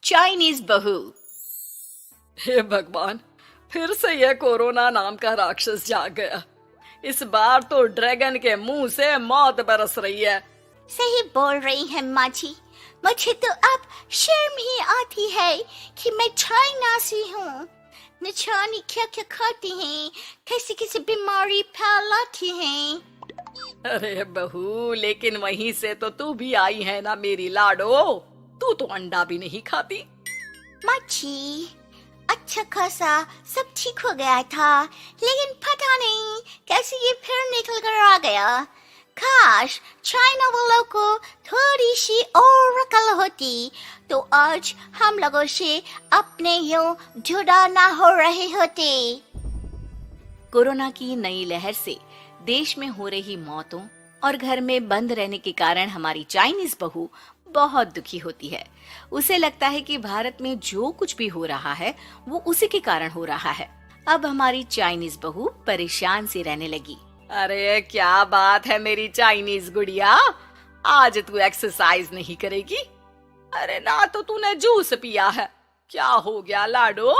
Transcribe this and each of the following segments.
Chinese बहू। हे भगवान, फिर से यह कोरोना नाम का राक्षस जाग गया। इस बार तो ड्रैगन के मुंह से मौत बरस रही है। सही बोल रही है माँ जी। मुझे तो अब शर्म ही आती है कि मैं चाइना से हूँ। न जाने क्या क्या खाती हैं, कैसी कैसी बीमारी फैलाती हैं। अरे बहू, लेकिन वहीं से तो तू भी आई है ना मेरी लाडो। तू तो अंडा भी नहीं खाती। माँ जी, अच्छा खासा सब ठीक हो गया था, लेकिन पता नहीं कैसे ये फिर निकल कर आ गया। काश चाइना वालों को थोड़ी सी और अकल होती तो आज हम लोगों से अपने यूं जुदा ना हो रहे होते। कोरोना की नई लहर से देश में हो रही मौतों और घर में बंद रहने के कारण हमारी चाइनीज बहू बहुत दुखी होती है। उसे लगता है कि भारत में जो कुछ भी हो रहा है वो उसी के कारण हो रहा है। अब हमारी चाइनीज बहू परेशान सी रहने लगी। अरे क्या बात है मेरी चाइनीज गुड़िया, आज तू एक्सरसाइज नहीं करेगी? अरे ना तो तूने जूस पिया है। क्या हो गया लाडो?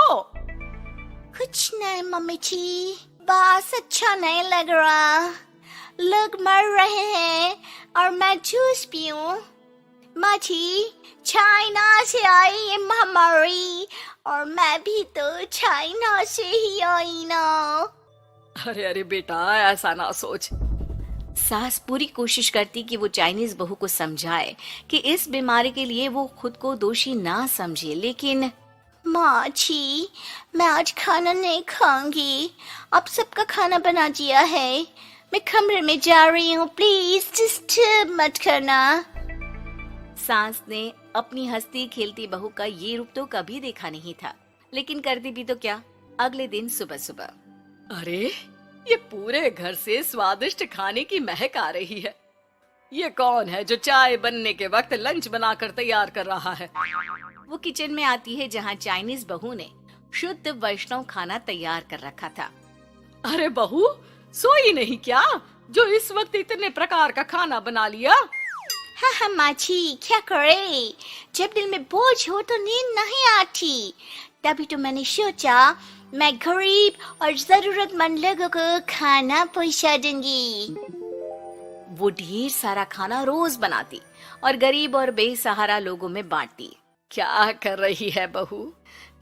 कुछ नहीं मम्मी जी, बस अच्छा नहीं लग रहा। लोग मर रहे हैं और मैं जूस पीऊं। माँ जी, चाइना से आई ये महामारी और मैं भी तो चाइना से ही आई ना। अरे अरे बेटा, ऐसा ना सोच। सास पूरी कोशिश करती कि वो चाइनीज बहू को समझाए कि इस बीमारी के लिए वो खुद को दोषी ना समझे, लेकिन माँ जी, मैं आज खाना नहीं खाऊंगी। अब सबका खाना बना दिया है। मैं कमरे में जा रही हूँ, प्लीज डिस्टर्ब मत करना। सास ने अपनी हंसती खेलती बहू का ये रूप तो कभी देखा नहीं था, लेकिन करती भी तो क्या। अगले दिन सुबह सुबह, अरे ये पूरे घर से स्वादिष्ट खाने की महक आ रही है। ये कौन है जो चाय बनने के वक्त लंच बनाकर तैयार कर रहा है? वो किचन में आती है जहाँ चाइनीज बहू ने शुद्ध वैष्णव खाना तैयार कर रखा था। अरे बहू, सोई नहीं क्या जो इस वक्त इतने प्रकार का खाना बना लिया? हाँ हाँ माँ जी, क्या करे, जब दिल में बोझ हो तो नींद नहीं आती। तभी तो मैंने सोचा मैं गरीब और जरूरतमंद लोगों को खाना पहुंचा दूंगी। वो ढेर सारा खाना रोज बनाती और गरीब और बेसहारा लोगों में बांटती। क्या कर रही है बहू?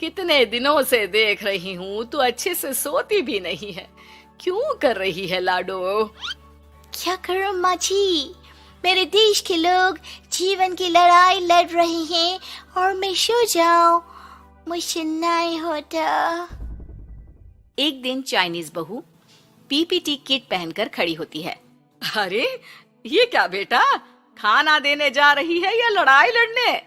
कितने दिनों से देख रही हूँ तू अच्छे से सोती भी नहीं है। क्यों कर रही है लाडो? क्या करूं माँ जी, मेरे देश के लोग जीवन की लड़ाई लड़ रहे हैं और मैं सो जाऊं, मुझसे नहीं होता। एक दिन चाइनीज बहू पीपीटी किट पहनकर खड़ी होती है। अरे ये क्या बेटा, खाना देने जा रही है या लड़ाई लड़ने?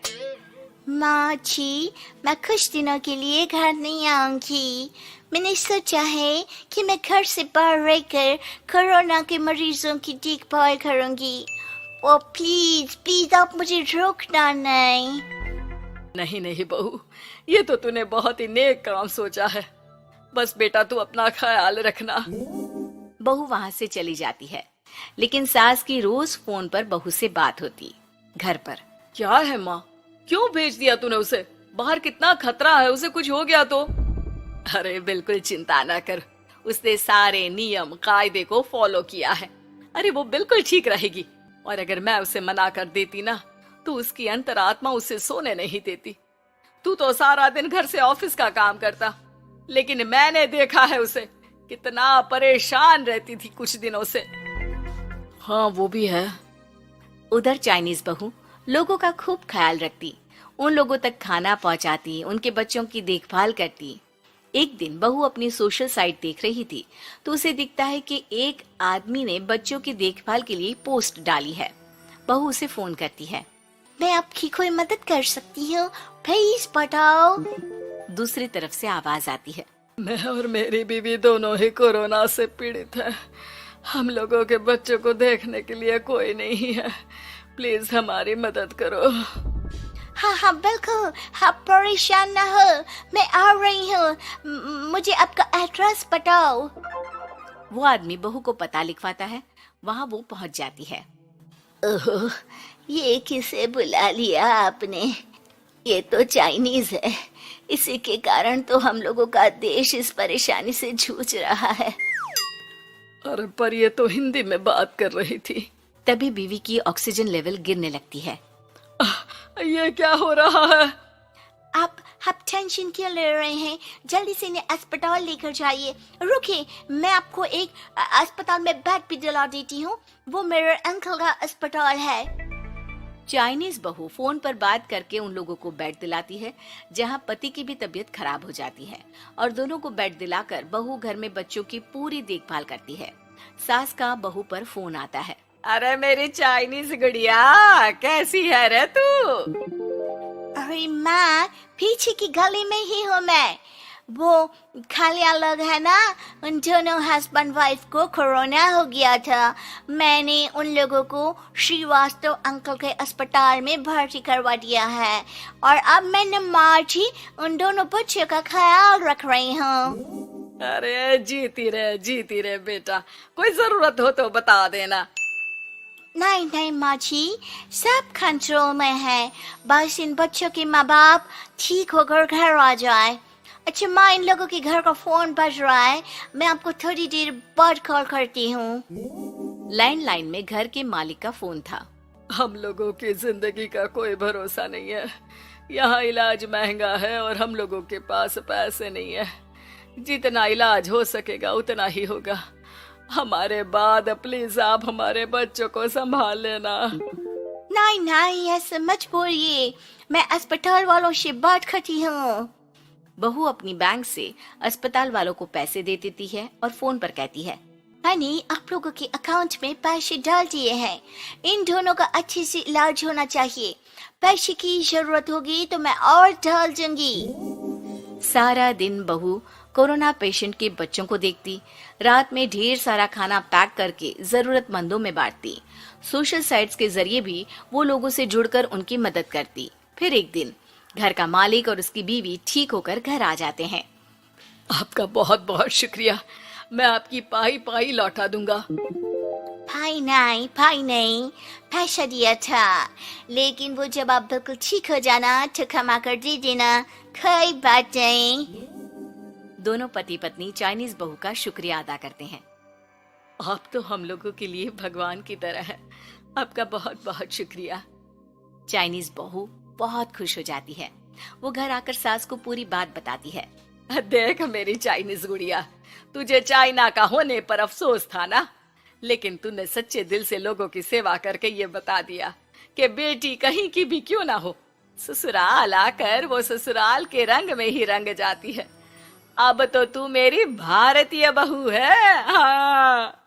माँ जी, मैं कुछ दिनों के लिए घर नहीं आऊंगी। मैंने सोचा है कि मैं घर से बाहर रहकर कोरोना के मरीजों की देखभाल करूंगी। ओ प्लीज प्लीज आप मुझे रोकना नहीं। नहीं नहीं बहू, ये तो तूने बहुत ही नेक काम सोचा है। बस बेटा तू अपना ख्याल रखना। बहू वहाँ से चली जाती है, लेकिन सास की रोज फोन पर बहू से बात होती। घर पर क्या है माँ, क्यों भेज दिया तूने उसे? बाहर कितना खतरा है, उसे कुछ हो गया तो? अरे बिल्कुल चिंता ना कर, उसने सारे नियम कायदे को फॉलो किया है। अरे वो बिल्कुल ठीक रहेगी। और अगर मैं उसे मना कर देती ना तो उसकी अंतरात्मा उसे सोने नहीं देती। तू तो सारा दिन घर से ऑफिस का काम करता, लेकिन मैंने देखा है उसे कितना परेशान रहती थी कुछ दिनों से। हाँ वो भी है। उधर चाइनीज बहू लोगों का खूब ख्याल रखती, उन लोगों तक खाना पहुंचाती, उनके बच्चों की देखभाल करती। एक दिन बहू अपनी सोशल साइट देख रही थी तो उसे दिखता है कि एक आदमी ने बच्चों की देखभाल के लिए पोस्ट डाली है। बहू उसे फोन करती है। मैं आपकी कोई मदद कर सकती हूँ, प्लीज बताओ। दूसरी तरफ से आवाज आती है। मैं और मेरी बीवी दोनों ही कोरोना से पीड़ित हैं। हम लोगों के बच्चों को देखने के लिए कोई नहीं है, प्लीज हमारी मदद करो। हाँ हाँ बिल्कुल, आप परेशान ना हो, मैं आ रही हूँ। मुझे आपका एड्रेस बताओ। वो आदमी बहू को पता लिखवाता है। वहाँ वो पहुँच जाती है। ओह, ये किसे बुला लिया आपने? ये तो चाइनीज है, इसी के कारण तो हम लोगों का देश इस परेशानी से जूझ रहा है। अरे पर ये तो हिंदी में बात कर रही थी। तभी बीवी की ऑक्सीजन लेवल गिरने लगती है। ये क्या हो रहा है? आप टेंशन क्यों ले रहे हैं? जल्दी से इन्हें अस्पताल लेकर जाइए। रुकिए, मैं आपको एक अस्पताल में बेड भी दिला देती हूँ। वो मेरे अंकल का अस्पताल है। चाइनीज बहू फोन पर बात करके उन लोगों को बेड दिलाती है, जहां पति की भी तबीयत खराब हो जाती है और दोनों को बेड दिलाकर बहू घर में बच्चों की पूरी देखभाल करती है। सास का बहू पर फोन आता है। अरे मेरी चाइनीज गुड़िया, कैसी है रे तू? अरे माँ, पीछे की गली में ही हूँ मैं। वो खालिया लोग है ना, उन दोनों हस्बैंड वाइफ को कोरोना हो गया था। मैंने उन लोगों को श्रीवास्तव अंकल के अस्पताल में भर्ती करवा दिया है और अब मैं नमाज ही उन दोनों बच्चों का ख्याल रख रही हूँ। अरे जीती रहे बेटा, कोई जरूरत हो तो बता देना। नहीं माँ जी, सब कंट्रोल में है। बस इन बच्चों के माँ बाप ठीक होकर घर आ जाए। अच्छा माँ, इन लोगों के घर का फोन बज रहा है, मैं आपको थोड़ी देर बाद कॉल करती हूँ। लैंडलाइन में घर के मालिक का फोन था। हम लोगों की जिंदगी का कोई भरोसा नहीं है। यहाँ इलाज महंगा है और हम लोगों के पास पैसे नहीं है। जितना इलाज हो सकेगा उतना ही होगा। हमारे बाद प्लीज आप हमारे बच्चों को संभाल लेना। नहीं, ऐसे मत बोलिए, मैं अस्पताल वालों से बात करती हूँ। बहू अपनी बैंक से अस्पताल वालों को पैसे दे देती है और फोन पर कहती है, मैंने आप लोगों के अकाउंट में पैसे डाल दिए हैं। इन दोनों का अच्छे से इलाज होना चाहिए। पैसे की जरूरत होगी तो मैं और डाल दूंगी। सारा दिन बहू कोरोना पेशेंट के बच्चों को देखती, रात में ढेर सारा खाना पैक करके जरूरतमंदों में बांटती। सोशल साइट्स के जरिए भी वो लोगों से जुड़कर उनकी मदद करती। फिर एक दिन घर का मालिक और उसकी बीवी ठीक होकर घर आ जाते हैं। आपका बहुत बहुत शुक्रिया, मैं आपकी पाई पाई लौटा दूंगा। भाई नहीं, पैसा दिया था, लेकिन वो जब आप बिल्कुल ठीक हो जाना तो क्षमा कर दे देना, कोई बात नहीं। दोनों पति पत्नी चाइनीज बहू का शुक्रिया अदा करते हैं। आप तो हम लोगों के लिए भगवान की तरह है, आपका बहुत बहुत शुक्रिया। चाइनीज बहू बहुत खुश हो जाती है। वो घर आकर सास को पूरी बात बताती है। देख मेरी चाइनीज गुड़िया, तुझे चाइना का होने पर अफसोस था ना, लेकिन तूने सच्चे दिल से लोगों की सेवा करके ये बता दिया कि बेटी कहीं की भी क्यों ना हो, ससुराल आकर वो ससुराल के रंग में ही रंग जाती है। अब तो तू मेरी भारतीय बहू है। हाँ।